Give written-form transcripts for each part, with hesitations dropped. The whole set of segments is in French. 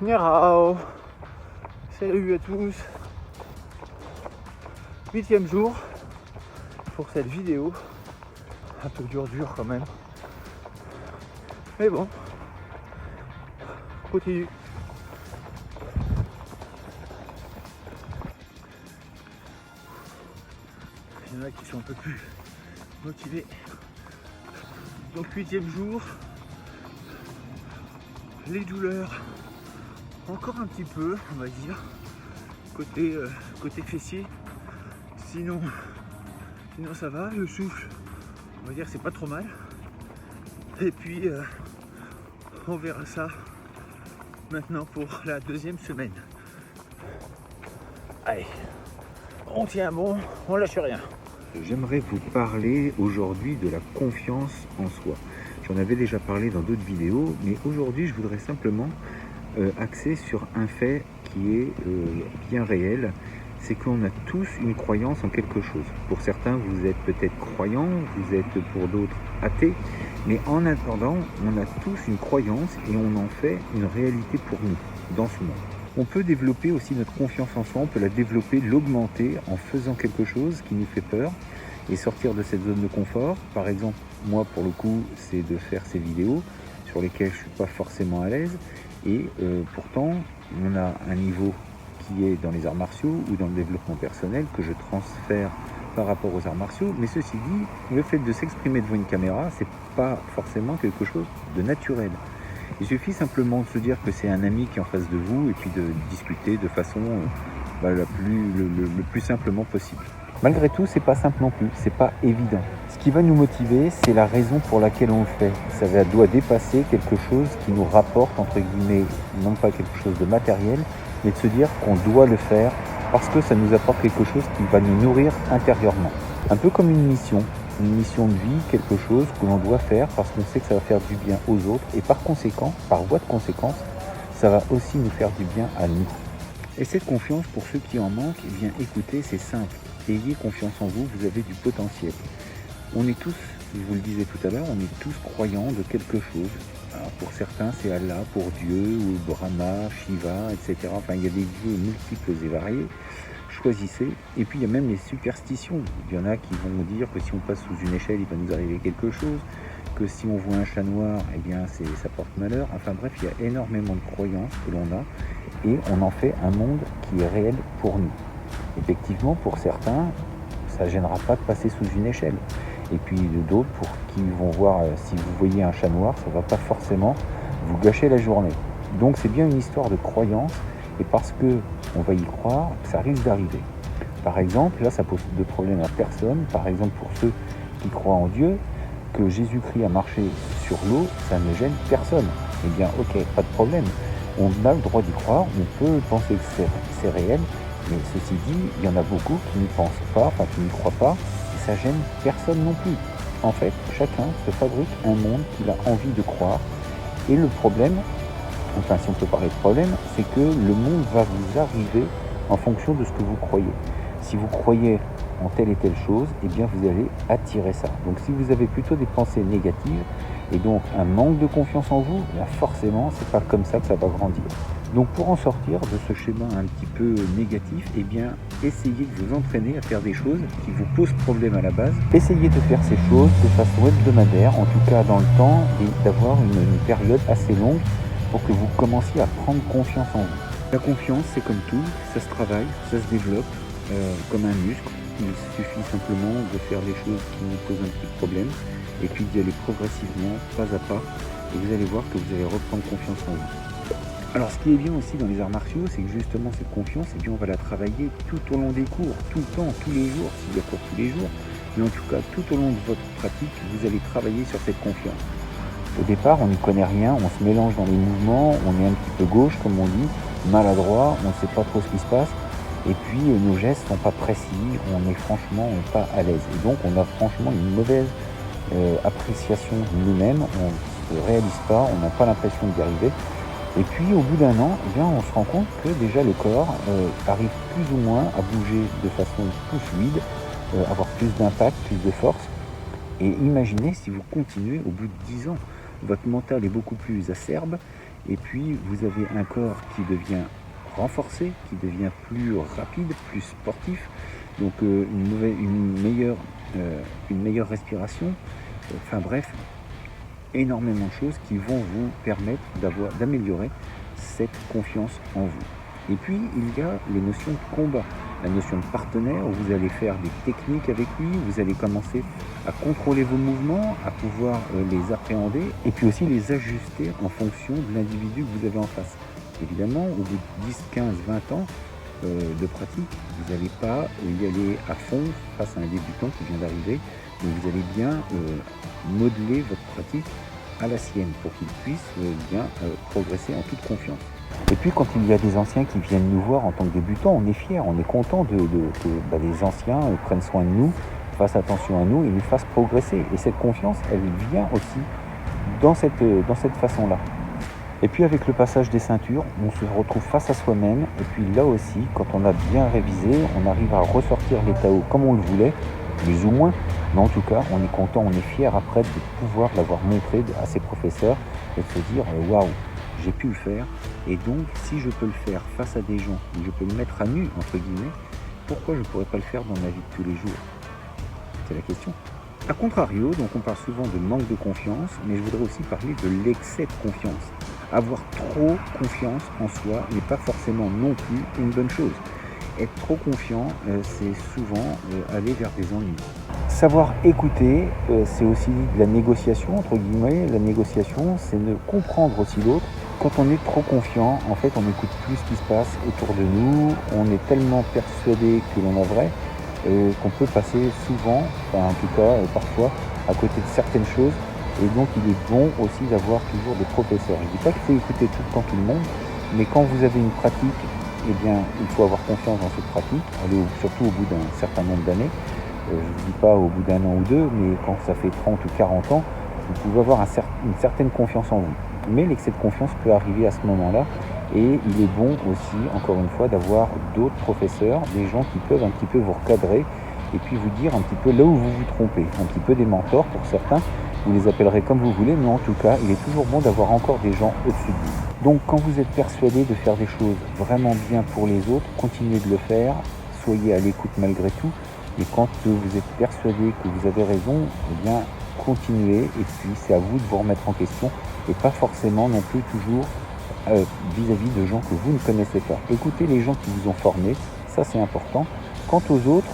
Niao. Salut à tous. 8e jour pour cette vidéo. Un peu dur quand même. Mais bon, continue. Il y en a qui sont un peu plus motivés. Donc 8e jour. Les douleurs, encore un petit peu, on va dire, côté fessier. Sinon ça va. Le souffle, on va dire, c'est pas trop mal. Et puis on verra ça maintenant pour la 2e semaine. Allez, on tient bon, on lâche rien. J'aimerais vous parler aujourd'hui de la confiance en soi. J'en avais déjà parlé dans d'autres vidéos, mais aujourd'hui je voudrais simplement axer sur un fait qui est bien réel. C'est qu'on a tous une croyance en quelque chose. Pour certains, vous êtes peut-être croyants, vous êtes pour d'autres athées, mais en attendant, on a tous une croyance et on en fait une réalité pour nous, dans ce monde. On peut développer aussi notre confiance en soi, on peut la développer, l'augmenter en faisant quelque chose qui nous fait peur et sortir de cette zone de confort. Par exemple, moi pour le coup, c'est de faire ces vidéos sur lesquelles je ne suis pas forcément à l'aise et pourtant on a un niveau qui est dans les arts martiaux ou dans le développement personnel que je transfère par rapport aux arts martiaux. Mais ceci dit, le fait de s'exprimer devant une caméra, c'est pas forcément quelque chose de naturel. Il suffit simplement de se dire que c'est un ami qui est en face de vous et puis de discuter de façon le plus simplement possible. Malgré tout, c'est pas simple non plus, c'est pas évident. Ce qui va nous motiver, c'est la raison pour laquelle on le fait. Ça doit dépasser quelque chose qui nous rapporte, entre guillemets, non pas quelque chose de matériel, mais de se dire qu'on doit le faire parce que ça nous apporte quelque chose qui va nous nourrir intérieurement. Un peu comme une mission de vie, quelque chose que l'on doit faire parce qu'on sait que ça va faire du bien aux autres et par conséquent, par voie de conséquence, ça va aussi nous faire du bien à nous. Et cette confiance, pour ceux qui en manquent, eh bien écoutez, c'est simple. Ayez confiance en vous, vous avez du potentiel. On est tous, je vous le disais tout à l'heure, on est tous croyants de quelque chose. Alors pour certains, c'est Allah, pour Dieu, ou Brahma, Shiva, etc. Enfin, il y a des dieux multiples et variés. Choisissez. Et puis, il y a même les superstitions. Il y en a qui vont dire que si on passe sous une échelle, il va nous arriver quelque chose. Que si on voit un chat noir, eh bien, ça porte malheur. Enfin bref, il y a énormément de croyances que l'on a. Et on en fait un monde qui est réel pour nous. Effectivement, pour certains, ça ne gênera pas de passer sous une échelle. Et puis d'autres pour qui vont voir, si vous voyez un chat noir, ça ne va pas forcément vous gâcher la journée. Donc c'est bien une histoire de croyance, et parce qu'on va y croire, ça risque d'arriver. Par exemple, là ça pose de problème à personne, par exemple pour ceux qui croient en Dieu, que Jésus-Christ a marché sur l'eau, ça ne gêne personne. Eh bien ok, pas de problème, on a le droit d'y croire, on peut penser que c'est réel, mais ceci dit, il y en a beaucoup qui n'y pensent pas, enfin qui n'y croient pas, et ça gêne personne non plus. En fait, chacun se fabrique un monde qu'il a envie de croire, et le problème, enfin si on peut parler de problème, c'est que le monde va vous arriver en fonction de ce que vous croyez. Si vous croyez en telle et telle chose, eh bien vous allez attirer ça. Donc si vous avez plutôt des pensées négatives, et donc un manque de confiance en vous, bien forcément, c'est pas comme ça que ça va grandir. Donc pour en sortir de ce schéma un petit peu négatif, eh bien essayez de vous entraîner à faire des choses qui vous posent problème à la base. Essayez de faire ces choses de façon hebdomadaire, en tout cas dans le temps, et d'avoir une période assez longue pour que vous commenciez à prendre confiance en vous. La confiance, c'est comme tout, ça se travaille, ça se développe comme un muscle. Il suffit simplement de faire les choses qui vous posent un petit problème et puis d'y aller progressivement, pas à pas, et vous allez voir que vous allez reprendre confiance en vous. Alors ce qui est bien aussi dans les arts martiaux, c'est que justement cette confiance, eh bien, on va la travailler tout au long des cours, tout le temps, tous les jours, s'il y a cours tous les jours, mais en tout cas tout au long de votre pratique, vous allez travailler sur cette confiance. Au départ, on n'y connaît rien, on se mélange dans les mouvements, on est un petit peu gauche comme on dit, maladroit, on ne sait pas trop ce qui se passe, et puis nos gestes ne sont pas précis, on est franchement pas à l'aise. Et donc on a franchement une mauvaise appréciation de nous-mêmes, on ne se réalise pas, on n'a pas l'impression d'y arriver. Et puis au bout d'un an, eh bien, on se rend compte que déjà le corps arrive plus ou moins à bouger de façon plus fluide, avoir plus d'impact, plus de force. Et imaginez si vous continuez au bout de 10 ans, votre mental est beaucoup plus acerbe Et puis vous avez un corps qui devient renforcé, qui devient plus rapide, plus sportif, donc une meilleure respiration, enfin bref, énormément de choses qui vont vous permettre d'améliorer cette confiance en vous. Et puis il y a les notions de combat, la notion de partenaire, où vous allez faire des techniques avec lui, vous allez commencer à contrôler vos mouvements, à pouvoir les appréhender, et puis aussi les ajuster en fonction de l'individu que vous avez en face. Évidemment, au bout de 10, 15, 20 ans de pratique, vous n'allez pas y aller à fond face à un débutant qui vient d'arriver, mais vous allez bien modeler votre pratique à la sienne pour qu'il puisse bien progresser en toute confiance. Et puis quand il y a des anciens qui viennent nous voir en tant que débutants, on est fiers, on est content que les anciens prennent soin de nous, fassent attention à nous et nous fassent progresser. Et cette confiance, elle vient aussi dans cette façon-là. Et puis avec le passage des ceintures, on se retrouve face à soi-même. Et puis là aussi, quand on a bien révisé, on arrive à ressortir les Tao comme on le voulait, plus ou moins. Mais en tout cas, on est content, on est fier après de pouvoir l'avoir montré à ses professeurs et de se dire waouh, j'ai pu le faire. Et donc, si je peux le faire face à des gens, où je peux le mettre à nu, entre guillemets, pourquoi je ne pourrais pas le faire dans ma vie de tous les jours? C'est la question. A contrario, donc on parle souvent de manque de confiance, mais je voudrais aussi parler de l'excès de confiance. Avoir trop confiance en soi n'est pas forcément non plus une bonne chose. Être trop confiant, c'est souvent aller vers des ennuis. Savoir écouter, c'est aussi de la négociation, entre guillemets. La négociation, c'est de comprendre aussi l'autre. Quand on est trop confiant, en fait, on n'écoute plus ce qui se passe autour de nous. On est tellement persuadé que l'on a vrai qu'on peut passer souvent, enfin en tout cas parfois, à côté de certaines choses. Et donc, il est bon aussi d'avoir toujours des professeurs. Je ne dis pas qu'il faut écouter tout le temps tout le monde, mais quand vous avez une pratique, eh bien, il faut avoir confiance dans cette pratique, surtout au bout d'un certain nombre d'années. Je ne dis pas au bout d'un an ou deux, mais quand ça fait 30 ou 40 ans, vous pouvez avoir une certaine confiance en vous. Mais l'excès de confiance peut arriver à ce moment-là. Et il est bon aussi, encore une fois, d'avoir d'autres professeurs, des gens qui peuvent un petit peu vous recadrer et puis vous dire un petit peu là où vous vous trompez. Un petit peu des mentors pour certains, vous les appellerez comme vous voulez, mais en tout cas, il est toujours bon d'avoir encore des gens au-dessus de vous. Donc quand vous êtes persuadé de faire des choses vraiment bien pour les autres, continuez de le faire, soyez à l'écoute malgré tout. Et quand vous êtes persuadé que vous avez raison, eh bien continuez et puis c'est à vous de vous remettre en question et pas forcément non plus toujours vis-à-vis de gens que vous ne connaissez pas. Écoutez les gens qui vous ont formé, ça c'est important. Quant aux autres,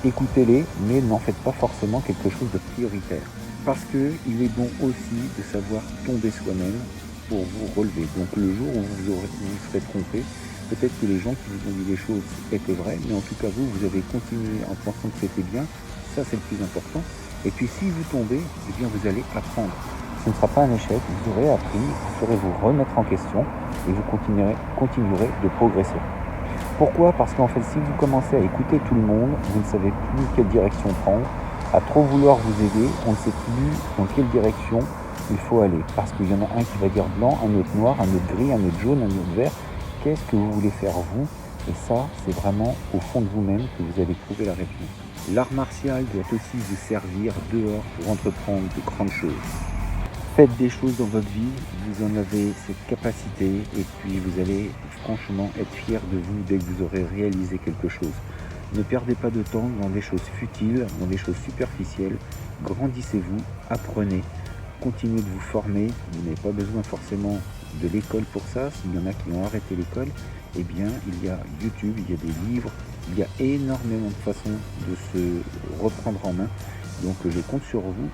écoutez-les, mais n'en faites pas forcément quelque chose de prioritaire. Parce qu'il est bon aussi de savoir tomber soi-même pour vous relever. Donc le jour où vous serez trompé, peut-être que les gens qui vous ont dit les choses étaient vraies, mais en tout cas vous avez continué en pensant que c'était bien, ça c'est le plus important. Et puis si vous tombez, eh bien vous allez apprendre. Ce ne sera pas un échec, vous aurez appris, vous saurez vous remettre en question et vous continuerez de progresser. Pourquoi? Parce qu'en fait, si vous commencez à écouter tout le monde, vous ne savez plus quelle direction prendre. À trop vouloir vous aider, on ne sait plus dans quelle direction il faut aller. Parce qu'il y en a un qui va dire blanc, un autre noir, un autre gris, un autre jaune, un autre vert. Qu'est-ce que vous voulez faire vous? Et ça, c'est vraiment au fond de vous-même que vous allez trouver la réponse. L'art martial doit aussi vous servir dehors pour entreprendre de grandes choses. Faites des choses dans votre vie, vous en avez cette capacité et puis vous allez franchement être fier de vous dès que vous aurez réalisé quelque chose. Ne perdez pas de temps dans des choses futiles, dans des choses superficielles. Grandissez-vous, apprenez, continuez de vous former. Vous n'avez pas besoin forcément de l'école pour ça. S'il y en a qui ont arrêté l'école, eh bien il y a YouTube, il y a des livres, il y a énormément de façons de se reprendre en main. Donc je compte sur vous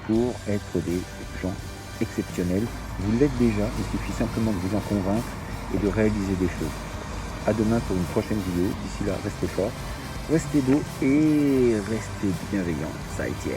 pour être des gens exceptionnels. Vous l'êtes déjà, il suffit simplement de vous en convaincre et de réaliser des choses. À demain pour une prochaine vidéo. D'ici là, restez forts, restez beaux et restez bienveillants. Ça y tient.